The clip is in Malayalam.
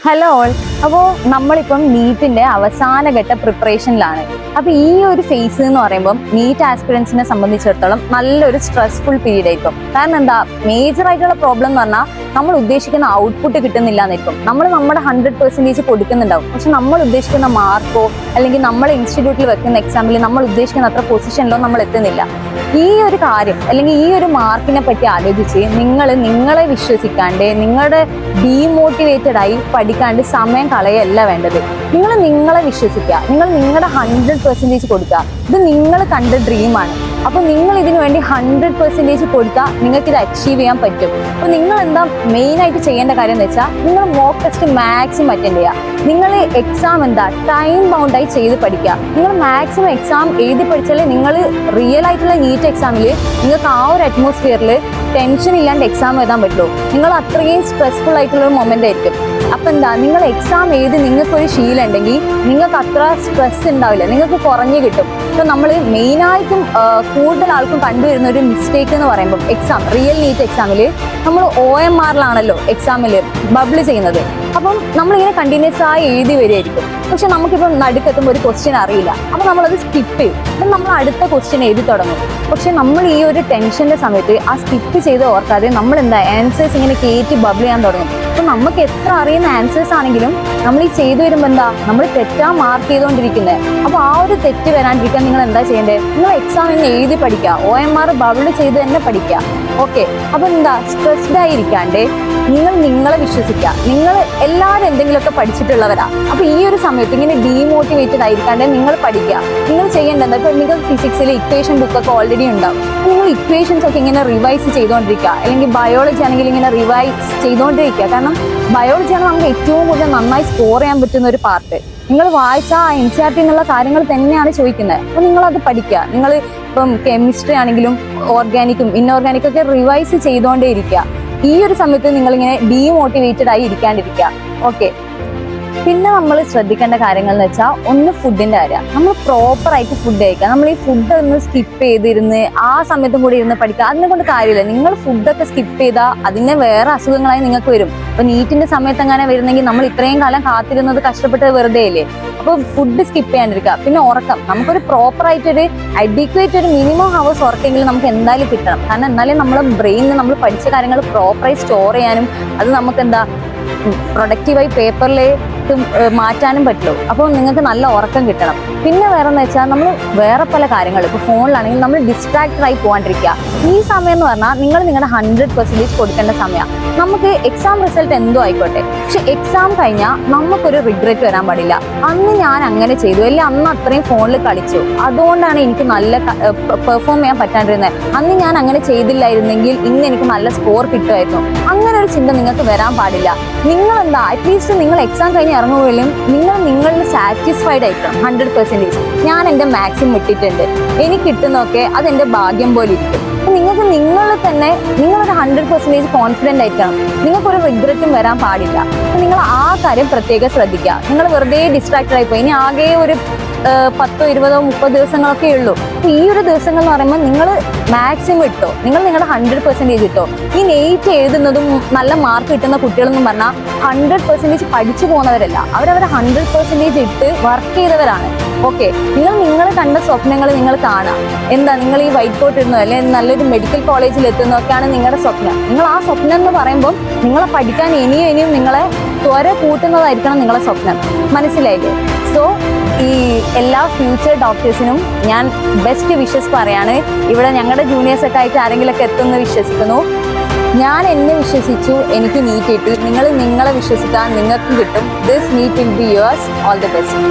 Hello all. അപ്പോൾ നമ്മളിപ്പം നീറ്റിന്റെ അവസാനഘട്ട പ്രിപ്പറേഷനിലാണ്. അപ്പോൾ ഈ ഒരു ഫേസ് എന്ന് പറയുമ്പം നീറ്റ് ആസ്പിറൻസിനെ സംബന്ധിച്ചിടത്തോളം നല്ലൊരു സ്ട്രെസ്ഫുൾ പീരീഡ് ആയിരിക്കും. കാരണം എന്താ, മേജർ ആയിട്ടുള്ള പ്രോബ്ലം എന്ന് പറഞ്ഞാൽ നമ്മൾ ഉദ്ദേശിക്കുന്ന ഔട്ട്പുട്ട് കിട്ടുന്നില്ല എന്നായിരിക്കും. നമ്മൾ നമ്മുടെ 100% കൊടുക്കുന്നുണ്ടാവും, പക്ഷെ നമ്മൾ ഉദ്ദേശിക്കുന്ന മാർക്കോ അല്ലെങ്കിൽ നമ്മൾ ഇൻസ്റ്റിറ്റ്യൂട്ടിൽ വെക്കുന്ന എക്സാമിൽ നമ്മൾ ഉദ്ദേശിക്കുന്ന അത്ര പൊസിഷനിലോ നമ്മൾ എത്തുന്നില്ല. ഈ ഒരു കാര്യം അല്ലെങ്കിൽ ഈ ഒരു മാർക്കിനെ പറ്റി ആലോചിച്ച് നിങ്ങളെ വിശ്വസിക്കാണ്ട്, നിങ്ങളുടെ ഡീമോട്ടിവേറ്റഡ് ആയി പഠിക്കാണ്ട് സമയം കളയല്ല വേണ്ടത്. നിങ്ങളെ വിശ്വസിക്കുക, നിങ്ങളുടെ 100% കൊടുക്കുക. ഇത് നിങ്ങൾ കണ്ട ഡ്രീമാണ്. അപ്പോൾ നിങ്ങൾ ഇതിനു വേണ്ടി 100% കൊടുത്താൽ നിങ്ങൾക്ക് ഇത് അച്ചീവ് ചെയ്യാൻ പറ്റും. അപ്പോൾ നിങ്ങൾ എന്താ മെയിനായിട്ട് ചെയ്യേണ്ട കാര്യം എന്ന് വെച്ചാൽ, നിങ്ങൾ മോക്ക് ടെസ്റ്റ് മാക്സിമം അറ്റൻഡ് ചെയ്യുക. നിങ്ങൾ എക്സാം എന്താ ടൈം ബൗണ്ടായി ചെയ്ത് പഠിക്കുക. നിങ്ങൾ മാക്സിമം എക്സാം എഴുതി പഠിച്ചാലേ നിങ്ങൾ റിയൽ ആയിട്ടുള്ള നീറ്റ് എക്സാമിൽ നിങ്ങൾക്ക് ആ ഒരു അറ്റ്മോസ്ഫിയറിൽ ടെൻഷൻ ഇല്ലാണ്ട് എക്സാം എഴുതാൻ പറ്റുള്ളൂ. നിങ്ങൾ അത്രയും സ്ട്രെസ്ഫുൾ ആയിട്ടുള്ള ഒരു മൊമെന്റ് ആയിരിക്കും. അപ്പം എന്താ, നിങ്ങൾ എക്സാം എഴുതി നിങ്ങൾക്കൊരു ശീലം ഉണ്ടെങ്കിൽ നിങ്ങൾക്ക് അത്ര സ്ട്രെസ് ഉണ്ടാവില്ല, നിങ്ങൾക്ക് കുറഞ്ഞു കിട്ടും. ഇപ്പം നമ്മൾ മെയിനായിട്ടും കൂടുതൽ ആൾക്കും കണ്ടുവരുന്ന ഒരു മിസ്റ്റേക്ക് എന്ന് പറയുമ്പോൾ, റിയൽ നീറ്റ് എക്സാമിൽ നമ്മൾ OMRലാണല്ലോ എക്സാമിൽ ബബിൾ ചെയ്യുന്നത്. അപ്പം നമ്മളിങ്ങനെ കണ്ടിന്യൂസ് ആയി എഴുതി വരികയായിരിക്കും. പക്ഷെ നമുക്കിപ്പം നടുക്കെത്തുമ്പോൾ ഒരു ക്വസ്റ്റ്യൻ അറിയില്ല, അപ്പം നമ്മളത് സ്കിപ്പ് ചെയ്യും. അപ്പം നമ്മൾ അടുത്ത ക്വസ്റ്റ്യൻ എഴുതി തുടങ്ങും. പക്ഷെ നമ്മൾ ഈ ഒരു ടെൻഷൻ്റെ സമയത്ത് ആ സ്കിപ്പ് ചെയ്ത് ഓർക്കാതെ നമ്മൾ എന്താ ആൻസേഴ്സ് ഇങ്ങനെ കയറ്റി ബബിൾ ചെയ്യാൻ തുടങ്ങും. അപ്പം നമുക്ക് എത്ര അറിയുന്ന ആൻസേഴ്സ് ആണെങ്കിലും നമ്മൾ ഈ ചെയ്തു വരുമ്പോൾ എന്താ, നമ്മൾ തെറ്റാ മാർക്ക് ചെയ്തുകൊണ്ടിരിക്കുന്നത്. അപ്പോൾ ആ ഒരു തെറ്റ് വരാണ്ടിരിക്കാൻ നിങ്ങൾ എന്താ ചെയ്യേണ്ടത്, നിങ്ങൾ എക്സാം ഇന്ന് എഴുതി പഠിക്കുക, OMR ബബിൾ ചെയ്ത് തന്നെ പഠിക്കുക. ഓക്കെ, അപ്പം എന്താ, സ്ട്രെസ്ഡ് ആയിരിക്കാണ്ട് നിങ്ങളെ വിശ്വസിക്കുക. നിങ്ങൾ എല്ലാവരും എന്തെങ്കിലുമൊക്കെ പഠിച്ചിട്ടുള്ളവരാ. അപ്പോൾ ഈ ഒരു സമയത്ത് ഇങ്ങനെ ഡീമോട്ടിവേറ്റഡ് ആയിരിക്കാണ്ട് നിങ്ങൾ പഠിക്കുക. നിങ്ങൾ ചെയ്യേണ്ടത്, ഇപ്പോൾ നിങ്ങൾക്ക് ഫിസിക്സിൽ ഇക്വേഷൻ ബുക്കൊക്കെ ഓൾറെഡി ഉണ്ടാവും. നിങ്ങൾ ഇക്വേഷൻസ് ഒക്കെ ഇങ്ങനെ റിവൈസ് ചെയ്തുകൊണ്ടിരിക്കുക. അല്ലെങ്കിൽ ബയോളജി ആണെങ്കിൽ ഇങ്ങനെ റിവൈസ് ചെയ്തുകൊണ്ടിരിക്കുക. കാരണം ബയോളജിയാണ് നമുക്ക് ഏറ്റവും കൂടുതൽ നന്നായി സ്കോർ ചെയ്യാൻ പറ്റുന്ന ഒരു പാർട്ട്. നിങ്ങൾ വായിച്ച ആ NCERT എന്നുള്ള കാര്യങ്ങൾ തന്നെയാണ് ചോദിക്കുന്നത്. അപ്പോൾ നിങ്ങളത് പഠിക്കുക. നിങ്ങൾ ഇപ്പം കെമിസ്ട്രി ആണെങ്കിലും ഓർഗാനിക്കും ഇൻഓർഗാനിക്കും ഒക്കെ റിവൈസ് ചെയ്തുകൊണ്ടേ ഇരിക്കുക. ഈ ഒരു സമയത്ത് നിങ്ങളിങ്ങനെ ഡീമോട്ടിവേറ്റഡ് ആയി ഇരിക്കാണ്ടിരിക്കുക. ഓക്കെ, പിന്നെ നമ്മൾ ശ്രദ്ധിക്കേണ്ട കാര്യങ്ങൾ എന്ന് വെച്ചാൽ, ഒന്ന് ഫുഡിന്റെ കാര്യം. നമ്മൾ പ്രോപ്പറായിട്ട് ഫുഡ് കഴിക്കുക. നമ്മൾ ഈ ഫുഡ് ഒന്ന് സ്കിപ്പ് ചെയ്തിരുന്ന് ആ സമയത്തും കൂടി ഇരുന്ന് പഠിക്കുക, അതിനെ കൊണ്ട് കാര്യമില്ല. നിങ്ങൾ ഫുഡൊക്കെ സ്കിപ്പ് ചെയ്താൽ അതിനെ വേറെ അസുഖങ്ങളായി നിങ്ങൾക്ക് വരും. അപ്പോൾ നീറ്റിന്റെ സമയത്ത് അങ്ങനെ വരുന്നെങ്കിൽ നമ്മൾ ഇത്രയും കാലം കാത്തിരുന്നത് കഷ്ടപ്പെട്ട് വെറുതെ ഇല്ലേ. അപ്പോൾ ഫുഡ് സ്കിപ്പ് ചെയ്യാണ്ടിരിക്കുക. പിന്നെ ഉറക്കം, നമുക്കൊരു പ്രോപ്പറായിട്ടൊരു അഡിക്വേറ്റ് ഒരു മിനിമം ഹവേഴ്സ് ഉറക്കെങ്കിലും നമുക്ക് എന്തായാലും കിട്ടണം. കാരണം എന്നാലേ നമ്മളെ ബ്രെയിനിന് നമ്മൾ പഠിച്ച കാര്യങ്ങൾ പ്രോപ്പറായി സ്റ്റോർ ചെയ്യാനും അത് നമുക്ക് എന്താ പ്രൊഡക്റ്റീവായി പേപ്പറിലേക്ക് മാറ്റാനും പറ്റുള്ളൂ. അപ്പോൾ നിങ്ങൾക്ക് നല്ല ഉറക്കം കിട്ടണം. പിന്നെ വേറെ എന്ന് വെച്ചാൽ, നമ്മൾ വേറെ പല കാര്യങ്ങൾ ഇപ്പോൾ ഫോണിലാണെങ്കിൽ നമ്മൾ ഡിസ്ട്രാക്റ്റഡ് ആയി പോകാണ്ടിരിക്കുക. ഈ സമയം എന്ന് പറഞ്ഞാൽ നിങ്ങളുടെ 100% കൊടുക്കേണ്ട സമയമാണ്. നമുക്ക് എക്സാം റിസൾട്ട് എന്തോ ആയിക്കോട്ടെ, പക്ഷെ എക്സാം കഴിഞ്ഞാൽ നമുക്കൊരു റിഗ്രറ്റ് വരാൻ പാടില്ല. അന്ന് ഞാൻ അങ്ങനെ ചെയ്തു, അല്ലെങ്കിൽ അന്ന് അത്രയും ഫോണിൽ കളിച്ചു, അതുകൊണ്ടാണ് എനിക്ക് നല്ല പെർഫോം ചെയ്യാൻ പറ്റാണ്ടിരുന്നത്. അന്ന് ഞാൻ അങ്ങനെ ചെയ്തില്ലായിരുന്നെങ്കിൽ ഇന്ന് എനിക്ക് നല്ല സ്കോർ കിട്ടുമായിരുന്നു. അങ്ങനെ ഒരു ചിന്ത നിങ്ങൾക്ക് വരാൻ പാടില്ല. നിങ്ങളെന്താ, അറ്റ്ലീസ്റ്റ് നിങ്ങൾ എക്സാം കഴിഞ്ഞ് ഇറങ്ങുകയും നിങ്ങളിൽ സാറ്റിസ്ഫൈഡ് ആയിരിക്കണം. 100% ഞാൻ എൻ്റെ മാക്സിമം ഇട്ടിട്ടുണ്ട്, എനിക്ക് കിട്ടുന്നതൊക്കെ അതെൻ്റെ ഭാഗ്യം പോലെ ഇരിക്കും. നിങ്ങൾക്ക് നിങ്ങളൊരു 100% കോൺഫിഡൻ്റ് ആയിരിക്കണം. നിങ്ങൾക്കൊരു റിഗ്രറ്റും വരാൻ പാടില്ല. അപ്പം നിങ്ങൾ ആ കാര്യം പ്രത്യേകം ശ്രദ്ധിക്കുക. നിങ്ങൾ വെറുതെ ഡിസ്ട്രാക്റ്റഡ് ആയിപ്പോയി. ഇനി ആകെ ഒരു 10, 20, 30 ദിവസങ്ങളൊക്കെ ഉള്ളൂ. അപ്പോൾ ഈ ഒരു ദിവസങ്ങൾ എന്ന് പറയുമ്പോൾ നിങ്ങൾ മാക്സിമം ഇട്ടോ, നിങ്ങളുടെ 100% ഇട്ടോ. ഈ നെയ്റ്റ് എഴുതുന്നതും നല്ല മാർക്ക് കിട്ടുന്ന കുട്ടികളെന്നും പറഞ്ഞാൽ 100% പഠിച്ചു പോകുന്നവരല്ല, അവരവരുടെ 100% ഇട്ട് വർക്ക് ചെയ്തവരാണ്. ഓക്കെ, നിങ്ങൾ കണ്ട സ്വപ്നങ്ങൾ നിങ്ങൾ കാണാം. എന്താ, നിങ്ങൾ ഈ വൈറ്റ് കോട്ട് ഇടുന്നോ അല്ലെങ്കിൽ നല്ലൊരു മെഡിക്കൽ കോളേജിൽ എത്തുന്നതൊക്കെയാണ് നിങ്ങളുടെ സ്വപ്നം. നിങ്ങൾ ആ സ്വപ്നം എന്ന് പറയുമ്പോൾ നിങ്ങളെ പഠിക്കാൻ ഇനിയും നിങ്ങളെ ത്വര കൂട്ടുന്നതായിരിക്കണം നിങ്ങളെ സ്വപ്നം. മനസ്സിലായില്ലേ? സോ ഈ എല്ലാ ഫ്യൂച്ചർ ഡോക്ടേഴ്സിനും ഞാൻ ബെസ്റ്റ് വിഷസ് പറയാണ്. ഇവിടെ ഞങ്ങളുടെ ജൂനിയേഴ്സൊക്കെ ആയിട്ട് ആരെങ്കിലുമൊക്കെ എത്തുമെന്ന് വിശ്വസിക്കുന്നു. ഞാൻ എന്നെ വിശ്വസിച്ചു, എനിക്ക് നീറ്റ് കിട്ടി. നിങ്ങളെ വിശ്വസിക്കാൻ നിങ്ങൾക്കും കിട്ടും. This NEET will be yours. All the best.